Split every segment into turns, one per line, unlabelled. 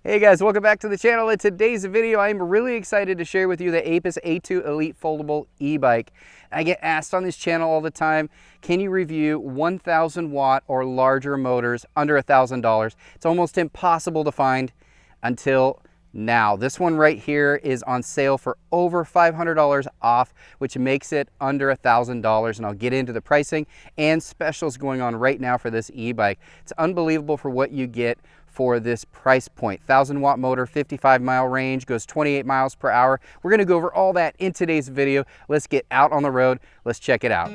Hey guys, welcome back to the channel. In today's video, I'm really excited to share with you the Aipas A2 Elite Foldable E-Bike. I get asked on this channel all the time, can you review 1,000 watt or larger motors under $1,000? It's almost impossible to find until now. This one right here is on sale for over $500 off, which makes it under $1,000, and I'll get into the pricing and specials going on right now for this e-bike. It's unbelievable for what you get for this price point. 1,000 watt motor, 55-mile range, goes 28 miles per hour. We're gonna go over all that in today's video. Let's get out on the road. Let's check it out.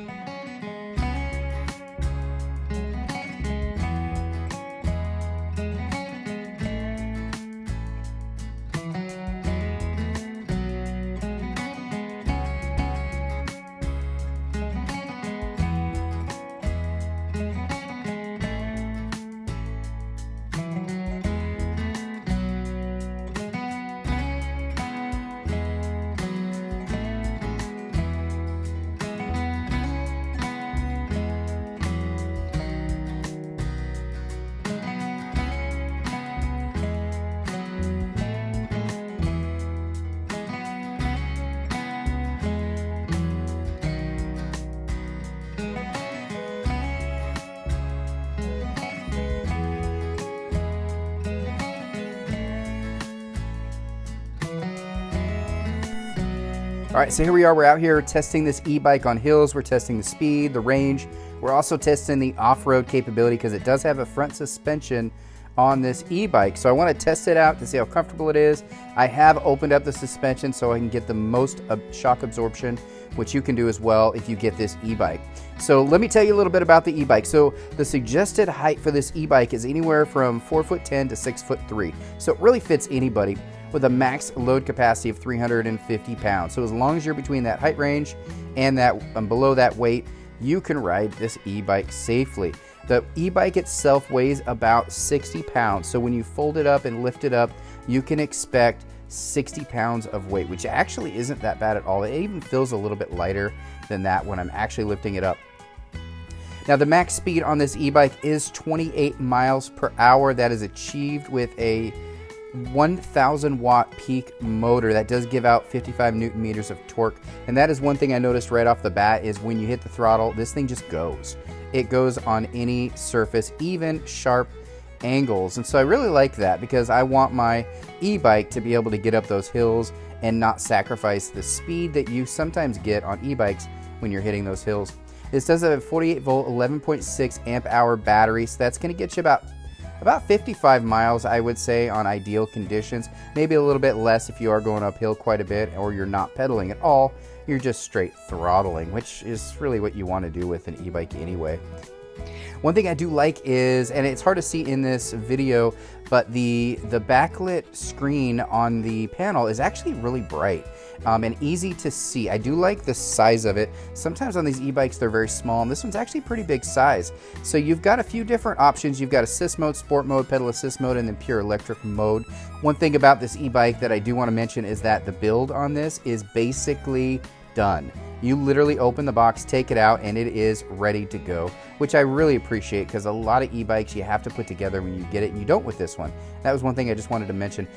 All right, so here we are, we're out here testing this e-bike on hills. We're testing the speed, the range. We're also testing the off-road capability because it does have a front suspension on this e-bike. So I want to test it out to see how comfortable it is. I have opened up the suspension so I can get the most shock absorption, which you can do as well if you get this e-bike. So let me tell you a little bit about the e-bike. So the suggested height for this e-bike is anywhere from 4'10" to 6'3". So it really fits anybody, with a max load capacity of 350 pounds. So as long as you're between that height range and below that weight, you can ride this e-bike safely. The e-bike itself weighs about 60 pounds. So when you fold it up and lift it up, you can expect 60 pounds of weight, which actually isn't that bad at all. It even feels a little bit lighter than that when I'm actually lifting it up. Now the max speed on this e-bike is 28 miles per hour. That is achieved with a 1,000 watt peak motor that does give out 55 Newton meters of torque. And that is one thing I noticed right off the bat is when you hit the throttle, this thing just goes. It goes on any surface, even sharp angles. And so I really like that because I want my e-bike to be able to get up those hills and not sacrifice the speed that you sometimes get on e-bikes when you're hitting those hills. This does have a 48 volt, 11.6 amp hour battery. So that's going to get you about 55 miles, I would say, on ideal conditions. Maybe a little bit less if you are going uphill quite a bit or you're not pedaling at all. You're just straight throttling, which is really what you want to do with an e-bike anyway. One thing I do like is, and it's hard to see in this video, but the backlit screen on the panel is actually really bright and easy to see. I do like the size of it. Sometimes on these e-bikes they're very small, and this one's actually pretty big size. So you've got a few different options. You've got assist mode, sport mode, pedal assist mode, and then pure electric mode. One thing about this e-bike that I do want to mention is that the build on this is basically done. You literally open the box, take it out, and it is ready to go, which I really appreciate because a lot of e-bikes you have to put together when you get it, and you don't with this one. That was one thing I just wanted to mention.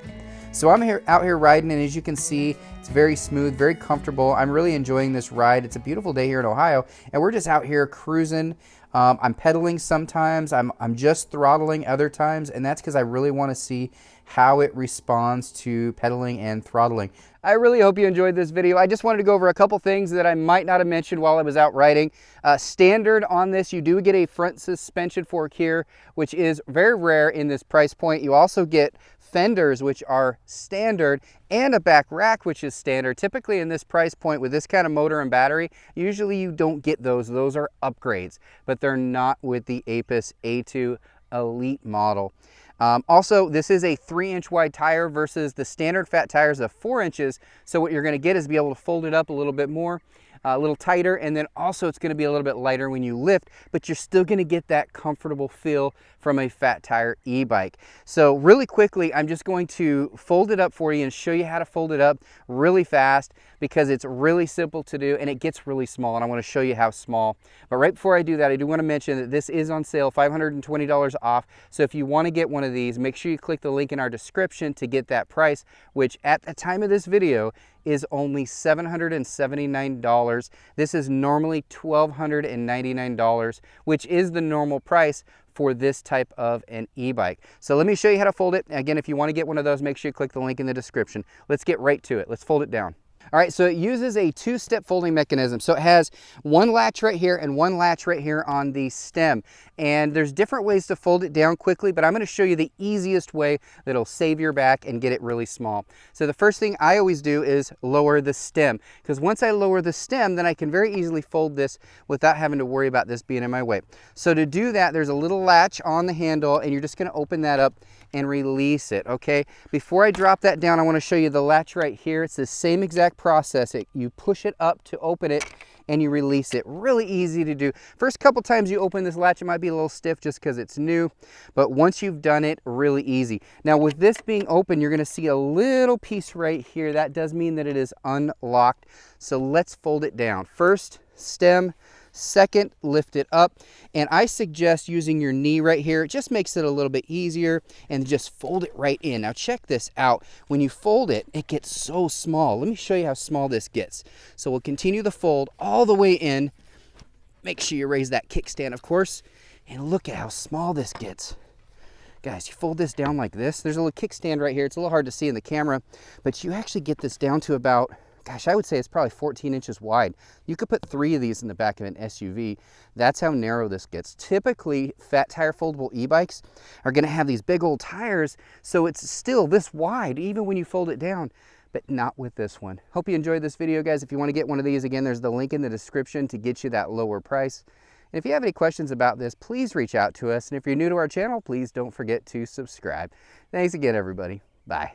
So I'm out here riding, and as you can see, it's very smooth, very comfortable. I'm really enjoying this ride. It's a beautiful day here in Ohio, and we're just out here cruising. I'm pedaling sometimes, I'm just throttling other times, and that's because I really want to see how it responds to pedaling and throttling. I really hope you enjoyed this video. I just wanted to go over a couple things that I might not have mentioned while I was out riding. Standard on this, you do get a front suspension fork here, which is very rare in this price point. You also get fenders, which are standard, and a back rack, which is standard. Typically in this price point with this kind of motor and battery, usually you don't get those. Those are upgrades, but they're not with the Aipas A2 Elite model. Also, this is a 3-inch wide tire versus the standard fat tires of 4 inches. So what you're going to get is be able to fold it up a little bit more. a little tighter, and then also it's going to be a little bit lighter when you lift, but you're still going to get that comfortable feel from a fat tire e-bike. So really quickly, I'm just going to fold it up for you and show you how to fold it up really fast, because it's really simple to do and it gets really small, and I want to show you how small. But right before I do that, I do want to mention that this is on sale, $520 off. So if you want to get one of these, make sure you click the link in our description to get that price, which at the time of this video is only $779. This is normally $1,299, which is the normal price for this type of an e-bike. So let me show you how to fold it. Again, if you want to get one of those, make sure you click the link in the description. Let's get right to it. Let's fold it down. All right, so it uses a two-step folding mechanism. So it has one latch right here and one latch right here on the stem. And there's different ways to fold it down quickly, but I'm going to show you the easiest way that'll save your back and get it really small. So the first thing I always do is lower the stem, because once I lower the stem, then I can very easily fold this without having to worry about this being in my way. So to do that, there's a little latch on the handle, and you're just going to open that up and release it, okay? Before I drop that down, I want to show you the latch right here. It's the same exact process. You push it up to open it and you release it. Really easy to do. First couple times you open this latch, it might be a little stiff just because it's new, but once you've done it, really easy. Now with this being open, you're going to see a little piece right here. That does mean that it is unlocked. So let's fold it down. First, stem. Second, lift it up, and I suggest using your knee right here. It just makes it a little bit easier, and just fold it right in. Now check this out. When you fold it, it gets so small. Let me show you how small this gets. So we'll continue the fold all the way in. Make sure you raise that kickstand, of course, and look at how small this gets. Guys, you fold this down like this. There's a little kickstand right here. It's a little hard to see in the camera, but you actually get this down to about, gosh, I would say it's probably 14 inches wide. You could put 3 of these in the back of an SUV. That's how narrow this gets. Typically, fat tire foldable e-bikes are gonna have these big old tires, so it's still this wide, even when you fold it down, but not with this one. Hope you enjoyed this video, guys. If you wanna get one of these, again, there's the link in the description to get you that lower price. And if you have any questions about this, please reach out to us. And if you're new to our channel, please don't forget to subscribe. Thanks again, everybody. Bye.